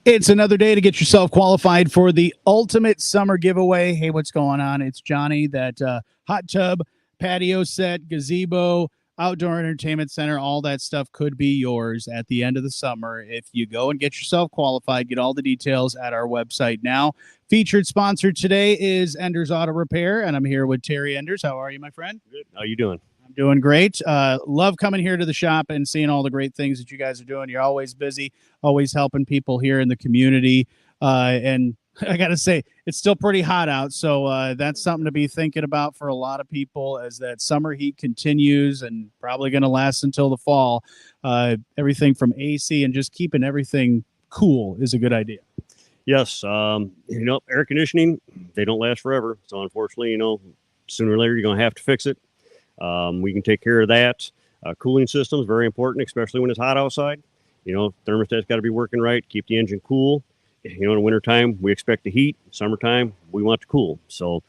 It's another day to get yourself qualified for the ultimate summer giveaway. Hey, what's going on? It's Johnny. That hot tub, patio set, gazebo, outdoor entertainment center, all that stuff could be yours at the end of the summer if you go and get yourself qualified. Get all the details at our website now. Featured sponsor today is Enders Auto Repair, and I'm here with Terry Enders. How are you, my friend? Good. How you doing? I'm doing great. Love coming here to the shop and seeing all the great things that you guys are doing. You're always busy, always helping people here in the community. And I got to say, it's still pretty hot out. So that's something to be thinking about for a lot of people as that summer heat continues and probably going to last until the fall. Everything from AC and just keeping everything cool is a good idea. Yes. Air conditioning, they don't last forever. So unfortunately, sooner or later, you're going to have to fix it. We can take care of that. Cooling systems, very important, especially when it's hot outside. Thermostat's got to be working right, keep the engine cool. In the wintertime, we expect the heat. Summertime, we want to cool. So,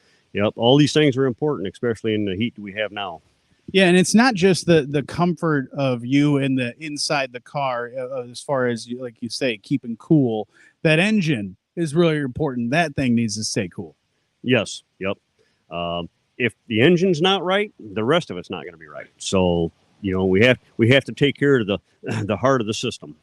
all these things are important, especially in the heat we have now. Yeah, and it's not just the comfort of you and the inside the car, as far as, like you say, keeping cool. That engine is really important. That thing needs to stay cool. Yes, yep. If the engine's not right, the rest of it's not going to be right. So, we have to take care of the heart of the system.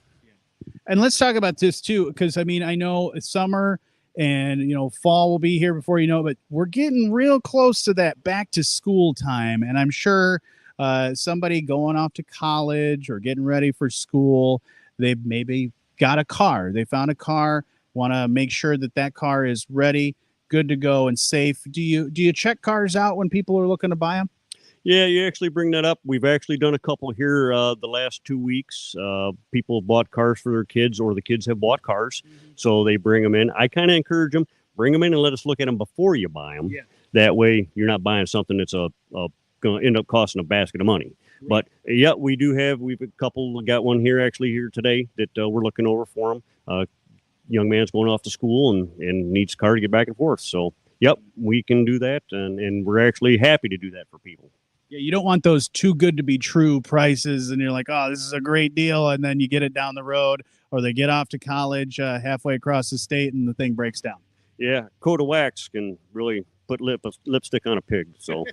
And let's talk about this too, because I know it's summer and fall will be here before you know it, but we're getting real close to that back to school time, and I'm sure somebody going off to college or getting ready for school, they maybe got a car, they found a car, want to make sure that car is ready, good to go, and safe. Do you check cars out when people are looking to buy them? Yeah, you actually bring that up. We've actually done a couple here the last 2 weeks. People have bought cars for their kids, or the kids have bought cars, so they bring them in. I kind of encourage them, bring them in and let us look at them before you buy them. Yeah. That way, you're not buying something that's going to end up costing a basket of money. Right. But yeah, we've a couple, got one here today that we're looking over for them. Young man's going off to school and needs a car to get back and forth. So, yep, we can do that, and we're actually happy to do that for people. Yeah, you don't want those too good to be true prices, and you're like, oh, this is a great deal, and then you get it down the road, or they get off to college halfway across the state, and the thing breaks down. Yeah, coat of wax can really put lipstick on a pig. So.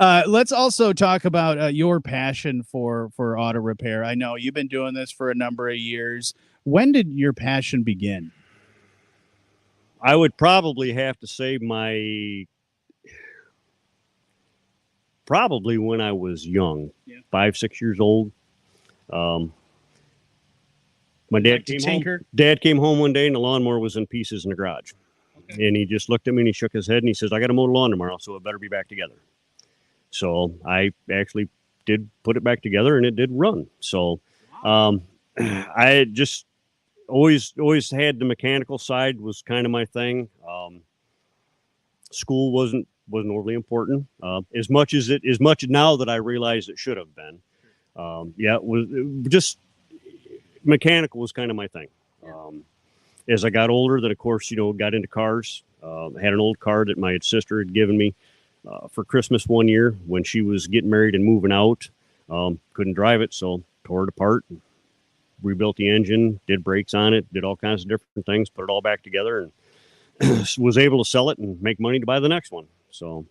Let's also talk about your passion for auto repair. I know you've been doing this for a number of years. When did your passion begin? I would probably have to say probably when I was young, 5, 6 years old. My dad came home one day and the lawnmower was in pieces in the garage. Okay. And he just looked at me and he shook his head and he says, I got to mow the lawn tomorrow, so it better be back together. So I actually did put it back together and it did run. So I just always had the mechanical side was kind of my thing. School wasn't overly important as much now that I realize it should have been. It was just mechanical was kind of my thing. As I got older, that of course got into cars. I had an old car that my sister had given me for Christmas one year when she was getting married and moving out. Couldn't drive it, so tore it apart, rebuilt the engine, did brakes on it, did all kinds of different things, put it all back together, and was able to sell it and make money to buy the next one. So,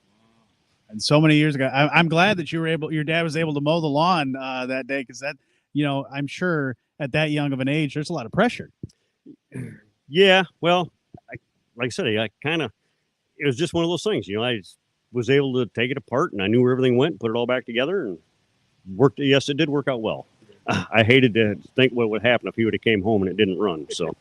and so many years ago, I'm glad that your dad was able to mow the lawn that day, because that, I'm sure at that young of an age, there's a lot of pressure. Yeah, well, like I said, it was just one of those things. I was able to take it apart, and I knew where everything went, put it all back together, and worked. Yes, it did work out well. I hated to think what would happen if he would have came home and it didn't run. So.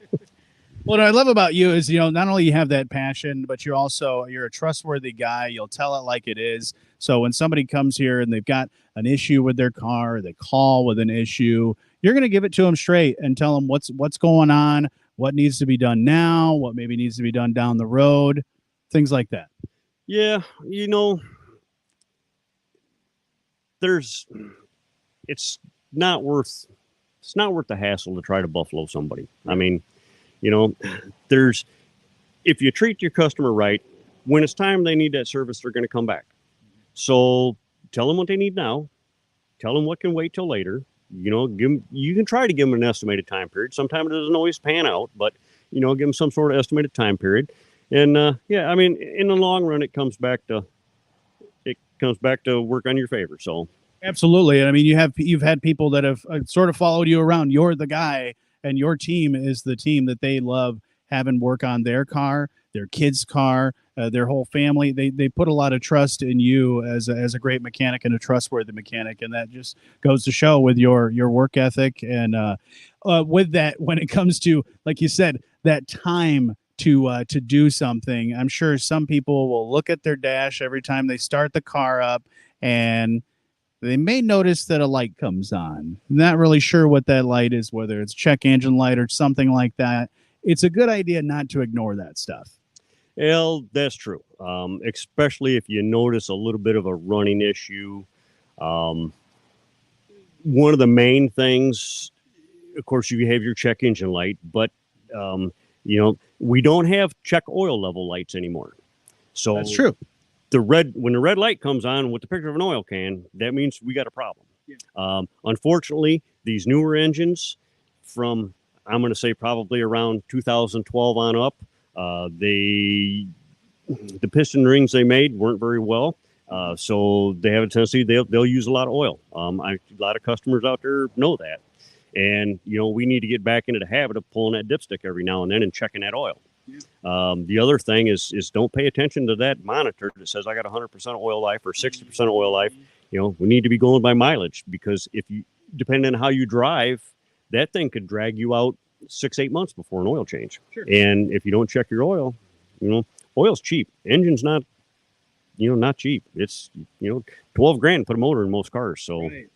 What I love about you is, not only you have that passion, but you're a trustworthy guy. You'll tell it like it is. So when somebody comes here and they've got an issue with their car, or they call with an issue, you're going to give it to them straight and tell them what's going on, what needs to be done now, what maybe needs to be done down the road, things like that. Yeah, it's not worth the hassle to try to buffalo somebody. I mean, if you treat your customer right, when it's time they need that service, they're going to come back. So tell them what they need now. Tell them what can wait till later. you can try to give them an estimated time period. Sometimes it doesn't always pan out, but give them some sort of estimated time period. And I mean, in the long run, it comes back to work on your favor. So absolutely. And I mean, you've had people that have sort of followed you around. You're the guy, and your team is the team that they love having work on their car, their kids' car, their whole family. They put a lot of trust in you as a great mechanic and a trustworthy mechanic, and that just goes to show with your work ethic. And with that, when it comes to, like you said, that time to do something, I'm sure some people will look at their dash every time they start the car up, and they may notice that a light comes on. Not really sure what that light is, whether it's check engine light or something like that. It's a good idea not to ignore that stuff. Well, that's true. Especially if you notice a little bit of a running issue. One of the main things, of course, you have your check engine light, but we don't have check oil level lights anymore. So that's true. When the red light comes on with the picture of an oil can, that means we got a problem. Yeah. Unfortunately, these newer engines from, I'm going to say probably around 2012 on up, the piston rings they made weren't very well. So they have a tendency, they'll use a lot of oil. A lot of customers out there know that. And, we need to get back into the habit of pulling that dipstick every now and then and checking that oil. Yeah. The other thing is don't pay attention to that monitor that says I got 100% oil life or 60% oil life. We need to be going by mileage, because depending on how you drive, that thing could drag you out 6-8 months before an oil change. Sure. And if you don't check your oil, oil's cheap. Engine's not cheap. It's, $12,000 put a motor in most cars. So. Right.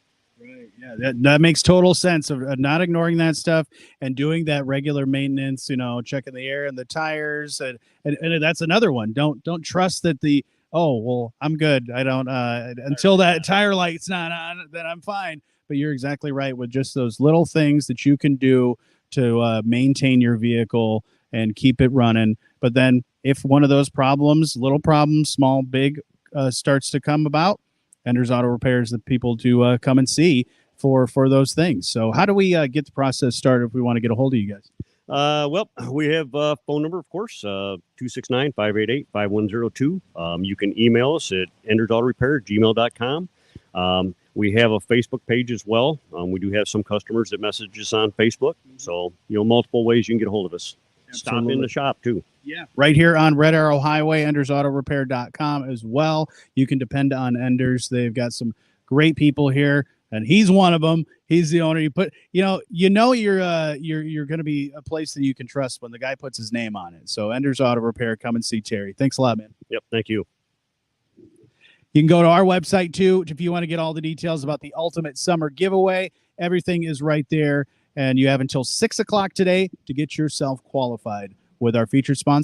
Yeah, that makes total sense of not ignoring that stuff and doing that regular maintenance, checking the air and the tires. And that's another one. Don't trust that I'm good. I don't, until that tire light's not on, then I'm fine. But you're exactly right with just those little things that you can do to maintain your vehicle and keep it running. But then if one of those problems, little problems, small, big, starts to come about, Enders Auto Repair is the people to come and see for those things. So how do we get the process started if we want to get a hold of you guys? Well, we have a phone number, of course, 269-588-5102. You can email us at endersautorepair@gmail.com. We have a Facebook page as well. We do have some customers that message us on Facebook. So, multiple ways you can get a hold of us. Absolutely. Stop in the shop, too. Yeah, right here on Red Arrow Highway, EndersAutoRepair.com as well. You can depend on Enders. They've got some great people here, and he's one of them. He's the owner. You're going to be a place that you can trust when the guy puts his name on it. So Enders Auto Repair, come and see Terry. Thanks a lot, man. Yep, thank you. You can go to our website too if you want to get all the details about the Ultimate Summer Giveaway. Everything is right there, and you have until 6 o'clock today to get yourself qualified with our featured sponsor.